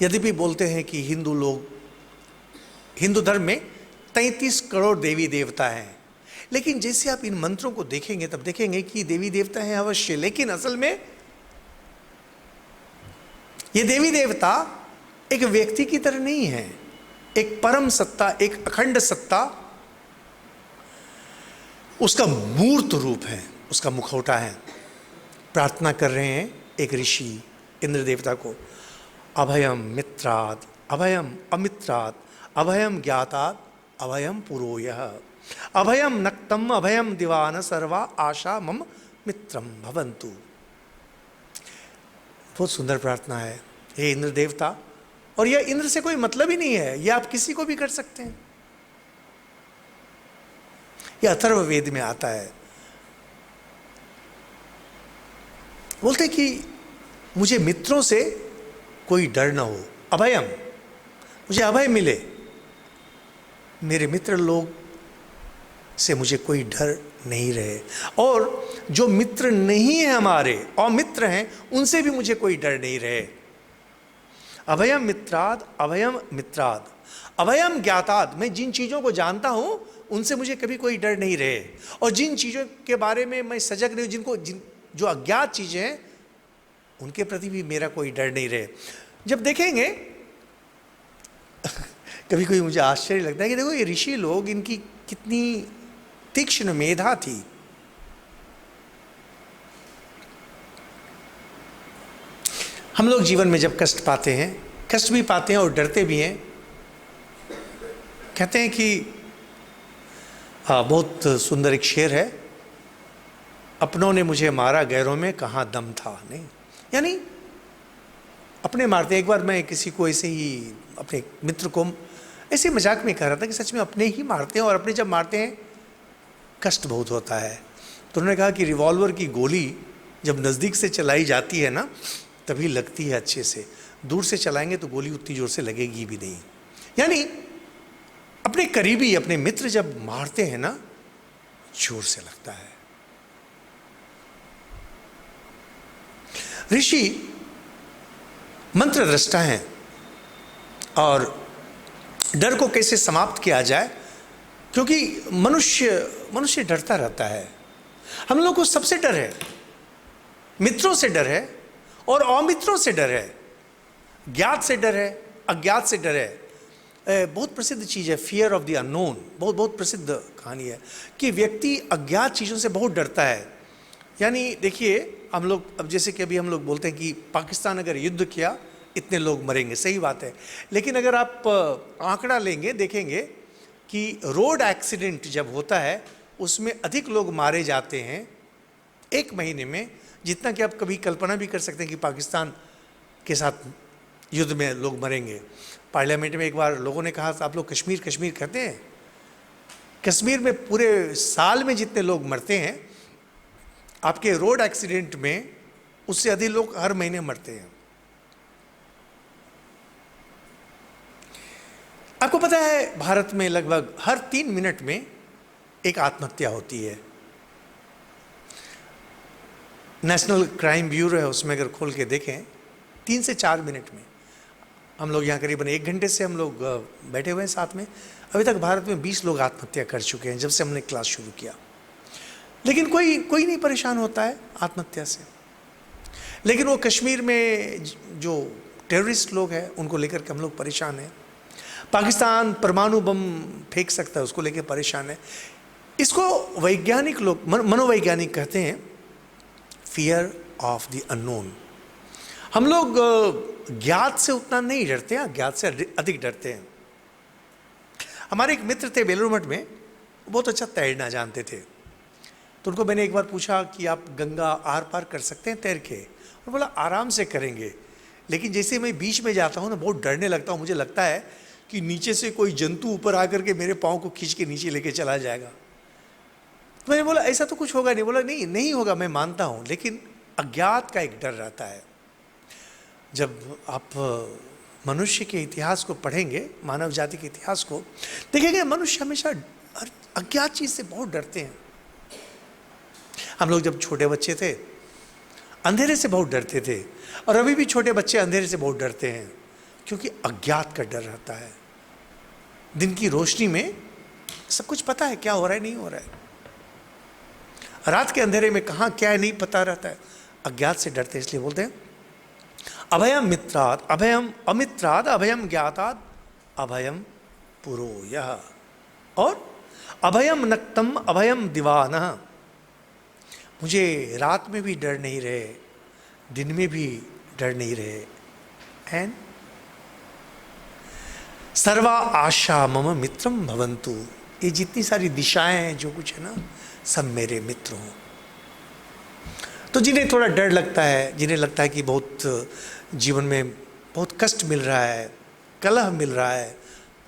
यद्यपि बोलते हैं कि हिंदू लोग, हिंदू धर्म में 33 करोड़ देवी देवता हैं, लेकिन जैसे आप इन मंत्रों को देखेंगे तब देखेंगे कि देवी देवता हैं अवश्य, लेकिन असल में ये देवी देवता एक व्यक्ति की तरह नहीं है। एक परम सत्ता, एक अखंड सत्ता, उसका मूर्त रूप है, उसका मुखौटा है। प्रार्थना कर रहे हैं एक ऋषि इंद्र देवता को, अभयम मित्राद, अभयम अमित्राद, अभयम ज्ञाताद, अभयम पुरोयः, अभयम नक्तम, अभयम दिवान, सर्वा आशा मम मित्रम भवन्तु। बहुत सुंदर प्रार्थना है, हे इंद्र देवता। और यह इंद्र से कोई मतलब ही नहीं है, यह आप किसी को भी कर सकते हैं। यह अथर्ववेद में आता है। बोलते कि मुझे मित्रों से कोई डर ना हो, अभयम, मुझे अभय मिले, मेरे मित्र लोग से मुझे कोई डर नहीं रहे, और जो मित्र नहीं है हमारे और मित्र हैं, उनसे भी मुझे कोई डर नहीं रहे। अभयम मित्राद, अभयम मित्राद, अभयम ज्ञाताद, मैं जिन चीज़ों को जानता हूँ उनसे मुझे कभी कोई डर नहीं रहे, और जिन चीज़ों के बारे में मैं सजग नहीं हूँ, जो अज्ञात चीज़ें हैं, उनके प्रति भी मेरा कोई डर नहीं रहे। जब देखेंगे कभी कोई मुझे आश्चर्य लगता है कि देखो ये ऋषि लोग, इनकी कितनी तीक्ष्ण मेधा थी। हम लोग जीवन में जब कष्ट पाते हैं, कष्ट भी पाते हैं और डरते भी हैं। कहते हैं कि बहुत सुंदर एक शेर है, अपनों ने मुझे मारा, गैरों में कहाँ दम था। नहीं, यानी अपने मारते हैं। एक बार मैं किसी को ऐसे ही, अपने मित्र को ऐसे मजाक में कह रहा था कि सच में अपने ही मारते हैं, और अपने जब मारते हैं कष्ट बहुत होता है। तो उन्होंने कहा कि रिवॉल्वर की गोली जब नज़दीक से चलाई जाती है ना, तभी लगती है अच्छे से, दूर से चलाएंगे तो गोली उतनी जोर से लगेगी भी नहीं। यानी अपने करीबी, अपने मित्र जब मारते हैं ना, जोर से लगता है। ऋषि मंत्र दृष्टा हैं, और डर को कैसे समाप्त किया जाए, क्योंकि मनुष्य डरता रहता है। हम लोग को सबसे डर है, मित्रों से डर है और अमित्रों से डर है, ज्ञात से डर है, अज्ञात से डर है। बहुत प्रसिद्ध चीज़ है फियर ऑफ द अननोन, बहुत प्रसिद्ध कहानी है कि व्यक्ति अज्ञात चीज़ों से बहुत डरता है। यानी देखिए, हम लोग अब जैसे कि अभी हम लोग बोलते हैं कि पाकिस्तान अगर युद्ध किया इतने लोग मरेंगे, सही बात है, लेकिन अगर आप आंकड़ा लेंगे, देखेंगे कि रोड एक्सीडेंट जब होता है उसमें अधिक लोग मारे जाते हैं एक महीने में, जितना कि आप कभी कल्पना भी कर सकते हैं कि पाकिस्तान के साथ युद्ध में लोग मरेंगे। पार्लियामेंट में एक बार लोगों ने कहा, आप लोग कश्मीर कश्मीर कहते हैं, कश्मीर में पूरे साल में जितने लोग मरते हैं, आपके रोड एक्सीडेंट में उससे अधिक लोग हर महीने मरते हैं। आपको पता है भारत में लगभग हर 3 मिनट में एक आत्महत्या होती है। नेशनल क्राइम ब्यूरो है, उसमें अगर खोल के देखें 3 से 4 मिनट में, हम लोग यहाँ करीबन 1 घंटे से हम लोग बैठे हुए हैं साथ में, अभी तक भारत में 20 लोग आत्महत्या कर चुके हैं जब से हमने क्लास शुरू किया। लेकिन कोई नहीं परेशान होता है आत्महत्या से। लेकिन वो कश्मीर में जो टेररिस्ट लोग हैं उनको लेकर के हम लोग परेशान हैं। पाकिस्तान परमाणु बम फेंक सकता है, उसको लेकर परेशान है। इसको वैज्ञानिक लोग, मनोवैज्ञानिक कहते हैं फियर ऑफ द अननोन। हम लोग ज्ञात से उतना नहीं डरते हैं, अज्ञात से अधिक डरते हैं। हमारे एक मित्र थे बेलूर मठ में, बहुत अच्छा तैरना जानते थे। तो उनको मैंने एक बार पूछा कि आप गंगा आर पार कर सकते हैं तैर के? उन्होंने बोला आराम से करेंगे, लेकिन जैसे मैं बीच में जाता हूँ ना, बहुत डरने लगता हूँ। मुझे लगता है कि नीचे से कोई जंतु ऊपर आकर के मेरे पाँव को खींच के नीचे लेके चला जाएगा। तो मैंने बोला ऐसा तो कुछ होगा नहीं। बोला नहीं होगा, मैं मानता हूँ, लेकिन अज्ञात का एक डर रहता है। जब आप मनुष्य के इतिहास को पढ़ेंगे, मानव जाति के इतिहास को देखेंगे, मनुष्य हमेशा अज्ञात चीज़ से बहुत डरते हैं। हम लोग जब छोटे बच्चे थे अंधेरे से बहुत डरते थे, और अभी भी छोटे बच्चे अंधेरे से बहुत डरते हैं, क्योंकि अज्ञात का डर रहता है। दिन की रोशनी में सब कुछ पता है क्या हो रहा है, नहीं हो रहा है। रात के अंधेरे में कहाँ क्या है नहीं पता रहता है। अज्ञात से डरते, इसलिए बोलते हैं अभयम मित्राद अभयम अमित्राद अभयम ज्ञाताद अभयम पुरो यह, और अभयम नक्तम अभयम दिवानः। मुझे रात में भी डर नहीं रहे, दिन में भी डर नहीं रहे। एंड सर्वा आशा मम मित्रम भवन्तु। ये जितनी सारी दिशाएं हैं, जो कुछ है ना, सब मेरे मित्र हों। तो जिन्हें थोड़ा डर लगता है, जिन्हें लगता है कि बहुत जीवन में बहुत कष्ट मिल रहा है, कलह मिल रहा है,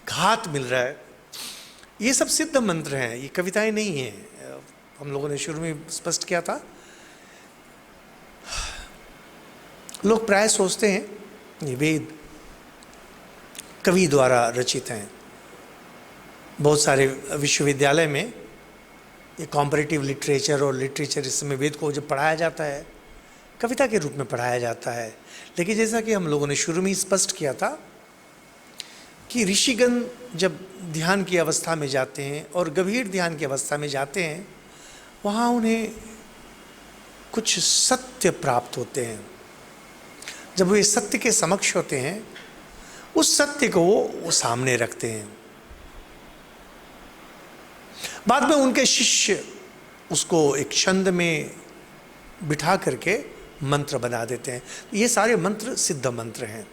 घात मिल रहा है, ये सब सिद्ध मंत्र हैं, ये कविताएं नहीं हैं। हम लोगों ने शुरू में स्पष्ट किया था। लोग प्राय सोचते हैं ये वेद कवि द्वारा रचित हैं। बहुत सारे विश्वविद्यालय में ये कॉम्परेटिव लिटरेचर और लिटरेचर, इस समय वेद को जब पढ़ाया जाता है कविता के रूप में पढ़ाया जाता है। लेकिन जैसा कि हम लोगों ने शुरू में ही स्पष्ट किया था कि ऋषिगण जब ध्यान की अवस्था में जाते हैं और गंभीर ध्यान की अवस्था में जाते हैं, वहाँ उन्हें कुछ सत्य प्राप्त होते हैं। जब वे सत्य के समक्ष होते हैं, उस सत्य को वो सामने रखते हैं। बाद में उनके शिष्य उसको एक छंद में बिठा करके मंत्र बना देते हैं। ये सारे मंत्र सिद्ध मंत्र हैं।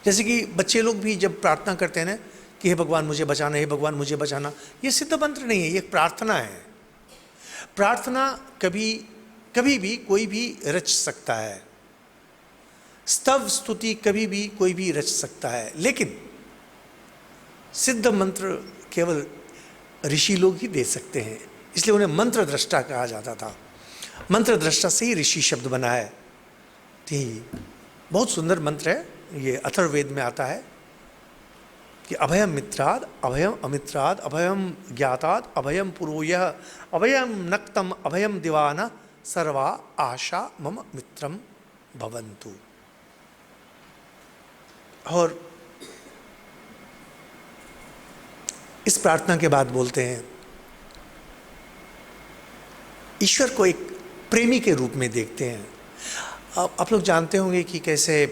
जैसे कि बच्चे लोग भी जब प्रार्थना करते हैं ना कि हे भगवान मुझे बचाना, हे भगवान मुझे बचाना, ये सिद्ध मंत्र नहीं है, ये एक प्रार्थना है। प्रार्थना कभी भी कोई भी रच सकता है, स्तव स्तुति कभी भी कोई भी रच सकता है, लेकिन सिद्ध मंत्र केवल ऋषि लोग ही दे सकते हैं, इसलिए उन्हें मंत्र दृष्टा कहा जाता था। मंत्र दृष्टा से ही ऋषि शब्द बना है। बहुत सुंदर मंत्र है, ये अथर्ववेद में आता है कि अभयम मित्राद, अभयम अमित्राद, अभयम ज्ञाताद, अभयम पुरोयः, अभयम नक्तम, अभयम दिवाना, सर्वा आशा मम मित्रम भवन्तु। और इस प्रार्थना के बाद बोलते हैं, ईश्वर को एक प्रेमी के रूप में देखते हैं। आप लोग जानते होंगे कि कैसे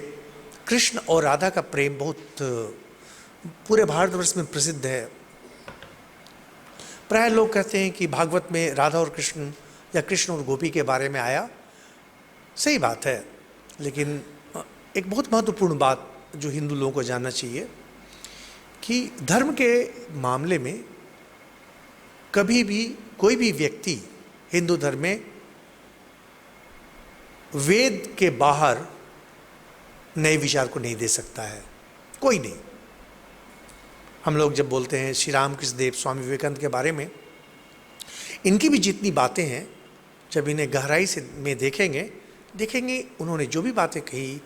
कृष्ण और राधा का प्रेम बहुत पूरे भारतवर्ष में प्रसिद्ध है। प्राय लोग कहते हैं कि भागवत में राधा और कृष्ण या कृष्ण और गोपी के बारे में आया, सही बात है, लेकिन एक बहुत महत्वपूर्ण बात जो हिंदू लोगों को जानना चाहिए कि धर्म के मामले में कभी भी कोई भी व्यक्ति हिंदू धर्म में वेद के बाहर नए विचार को नहीं दे सकता है, कोई नहीं। हम लोग जब बोलते हैं श्री रामकृष्ण देव, स्वामी विवेकानंद के बारे में, इनकी भी जितनी बातें हैं, जब इन्हें गहराई से में देखेंगे उन्होंने जो भी बातें कही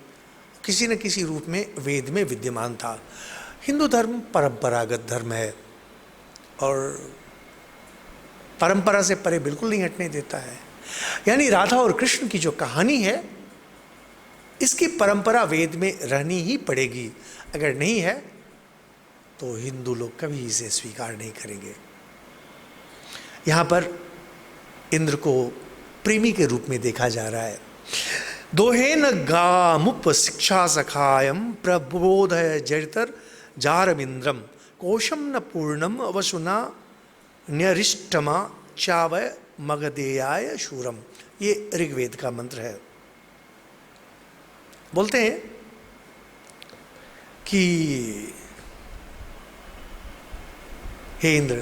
किसी न किसी रूप में वेद में विद्यमान था। हिंदू धर्म परंपरागत धर्म है और परंपरा से परे बिल्कुल नहीं हटने देता है। यानी राधा और कृष्ण की जो कहानी है, इसकी परंपरा वेद में रहनी ही पड़ेगी। अगर नहीं है तो हिंदू लोग कभी इसे स्वीकार नहीं करेंगे। यहाँ पर इंद्र को प्रेमी के रूप में देखा जा रहा है। दोहेन गामुप शिक्षा सखायम प्रबोधय जरितर जारविंद्रम कोशम न पूर्णम वसुना न्यरिष्टमा चावय मगधेयाय शूरम। ये ऋग्वेद का मंत्र है। बोलते हैं कि हे इंद्र,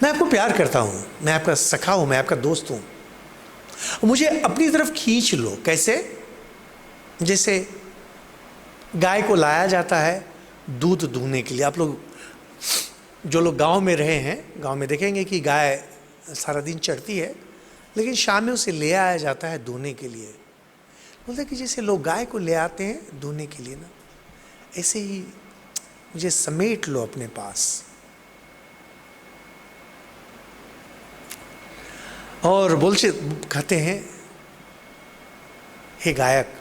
मैं आपको प्यार करता हूं, मैं आपका सखा हूं, मैं आपका दोस्त हूं, मुझे अपनी तरफ खींच लो। कैसे? जैसे गाय को लाया जाता है दूध दूहने के लिए। आप लोग जो लोग गांव में रहे हैं, गांव में देखेंगे कि गाय सारा दिन चरती है, लेकिन शाम में उसे ले आया जाता है दूहने के लिए। बोलते हैं कि जैसे लोग गाय को ले आते हैं दूहने के लिए ना, ऐसे ही मुझे समेट लो अपने पास। और बोलते कहते हैं, हे गायक,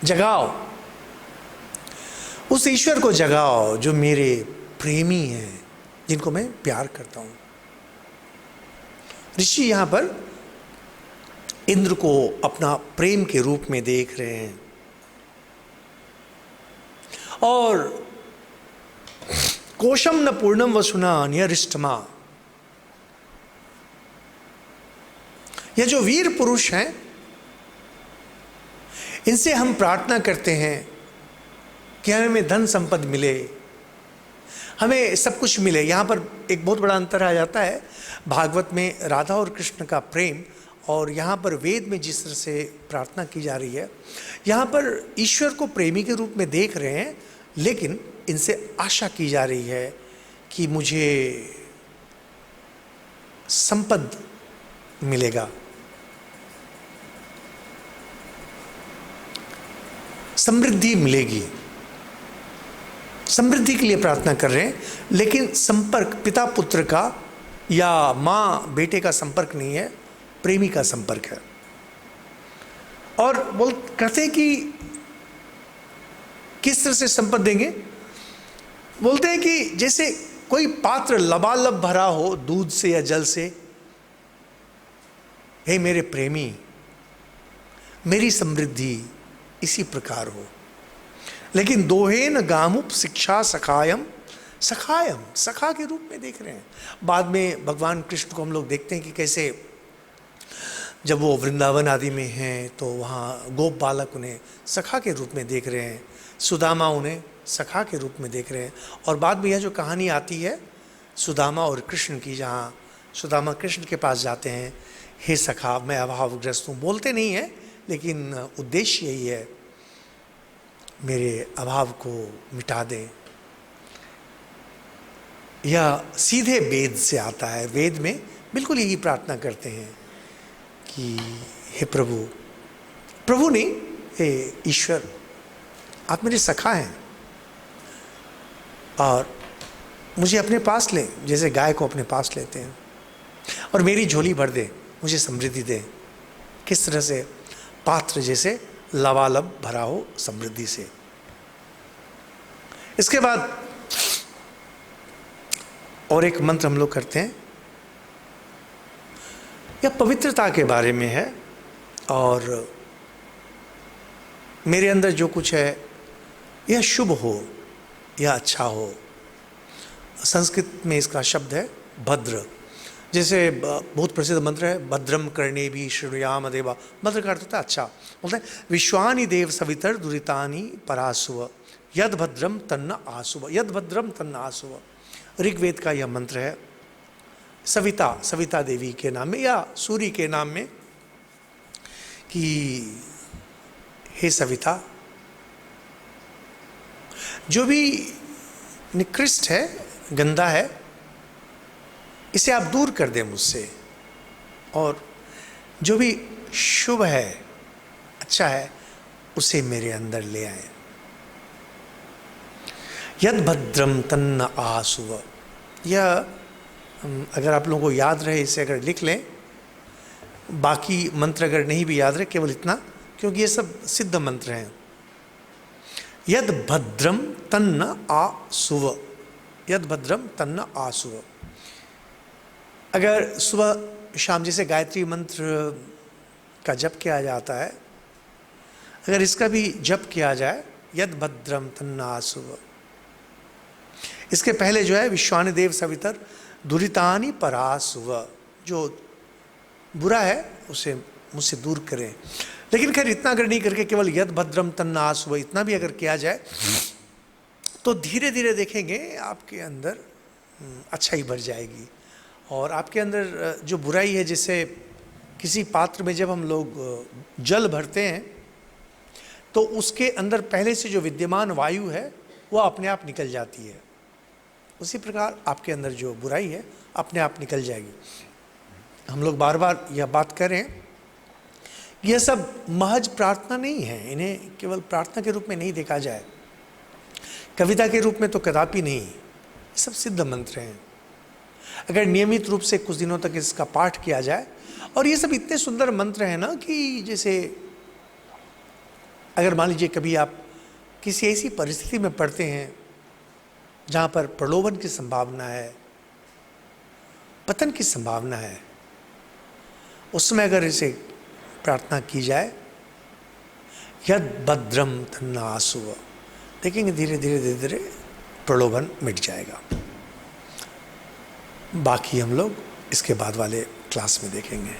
जगाओ उस ईश्वर को, जगाओ जो मेरे प्रेमी हैं, जिनको मैं प्यार करता हूं। ऋषि यहां पर इंद्र को अपना प्रेम के रूप में देख रहे हैं। और कोशम न पूर्णम वसुना न्यरिष्टमा, ये जो वीर पुरुष हैं, इनसे हम प्रार्थना करते हैं कि हमें धन संपद मिले, हमें सब कुछ मिले। यहाँ पर एक बहुत बड़ा अंतर आ जाता है भागवत में राधा और कृष्ण का प्रेम, और यहाँ पर वेद में जिस तरह से प्रार्थना की जा रही है। यहाँ पर ईश्वर को प्रेमी के रूप में देख रहे हैं, लेकिन इनसे आशा की जा रही है कि मुझे संपद मिलेगा, समृद्धि मिलेगी। समृद्धि के लिए प्रार्थना कर रहे हैं, लेकिन संपर्क पिता पुत्र का या माँ बेटे का संपर्क नहीं है, प्रेमी का संपर्क है। और कहते हैं कि किस तरह से संपत्ति देंगे? बोलते हैं कि जैसे कोई पात्र लबालब भरा हो दूध से या जल से, हे मेरे प्रेमी, मेरी समृद्धि इसी प्रकार हो। लेकिन दोहेन गामुप शिक्षा सखायम, सखायम सखा के रूप में देख रहे हैं। बाद में भगवान कृष्ण को हम लोग देखते हैं कि कैसे जब वो वृंदावन आदि में हैं तो वहाँ गोप बालक उन्हें सखा के रूप में देख रहे हैं, सुदामा उन्हें सखा के रूप में देख रहे हैं। और बाद में यह जो कहानी आती है सुदामा और कृष्ण की, जहाँ सुदामा कृष्ण के पास जाते हैं हे सखा मैं अभावग्रस्त हूँ, बोलते नहीं है लेकिन उद्देश्य यही है, मेरे अभाव को मिटा दें। यह सीधे वेद से आता है, वेद में बिल्कुल यही प्रार्थना करते हैं कि हे प्रभु, प्रभु नहीं, हे ईश्वर, आप मेरे सखा हैं और मुझे अपने पास लें, जैसे गाय को अपने पास लेते हैं, और मेरी झोली भर दे, मुझे समृद्धि दे। किस तरह से? पात्र जैसे लबालब भरा हो समृद्धि से। इसके बाद और एक मंत्र हम लोग करते हैं, यह पवित्रता के बारे में है, और मेरे अंदर जो कुछ है यह शुभ हो, यह अच्छा हो। संस्कृत में इसका शब्द है भद्र। जैसे बहुत प्रसिद्ध मंत्र है, भद्रम कर्णे भी शृणुयाम देवा। भद्र का अर्थ होता है अच्छा। बोलते हैं विश्वानि देव सवितर दुरितानि परासुव यद भद्रम तन्न आसुव, यद भद्रम तन्न आसुव। ऋग्वेद का यह मंत्र है, सविता, सविता देवी के नाम में या सूर्य के नाम में, कि हे सविता, जो भी निकृष्ट है, गंदा है, इसे आप दूर कर दें मुझसे, और जो भी शुभ है, अच्छा है, उसे मेरे अंदर ले आए। यद भद्रम तन्न आसुव। यह अगर आप लोगों को याद रहे, इसे अगर लिख लें, बाकी मंत्र अगर नहीं भी याद रहे, केवल इतना, क्योंकि ये सब सिद्ध मंत्र हैं। यद भद्रम तन्न आसुव, यद भद्रम तन्न आसुव। अगर सुबह शाम जैसे गायत्री मंत्र का जप किया जाता है, अगर इसका भी जप किया जाए, यद भद्रम तन्न आसुव, इसके पहले जो है विश्वानि देव सवितर दुरितानि परासुव, जो बुरा है उसे मुझसे दूर करें। लेकिन खैर इतना अगर नहीं करके केवल यद भद्रम तन्न आसुव इतना भी अगर किया जाए, तो धीरे धीरे देखेंगे आपके अंदर अच्छाई भर जाएगी। और आपके अंदर जो बुराई है, जैसे किसी पात्र में जब हम लोग जल भरते हैं, तो उसके अंदर पहले से जो विद्यमान वायु है वह अपने आप निकल जाती है। उसी प्रकार आपके अंदर जो बुराई है अपने आप निकल जाएगी। हम लोग बार बार यह बात करें, यह सब महज प्रार्थना नहीं है, इन्हें केवल प्रार्थना के रूप में नहीं देखा जाए, कविता के रूप में तो कदापि नहीं। ये सब सिद्ध मंत्र हैं। अगर नियमित रूप से कुछ दिनों तक इसका पाठ किया जाए, और ये सब इतने सुंदर मंत्र हैं ना, कि जैसे अगर मान लीजिए कभी आप किसी ऐसी परिस्थिति में पड़ते हैं जहाँ पर प्रलोभन की संभावना है, पतन की संभावना है, उस समय अगर इसे प्रार्थना की जाए, यद भद्रम तन्न आसुव, देखेंगे धीरे धीरे धीरे धीरे प्रलोभन मिट जाएगा। बाकी हम लोग इसके बाद वाले क्लास में देखेंगे।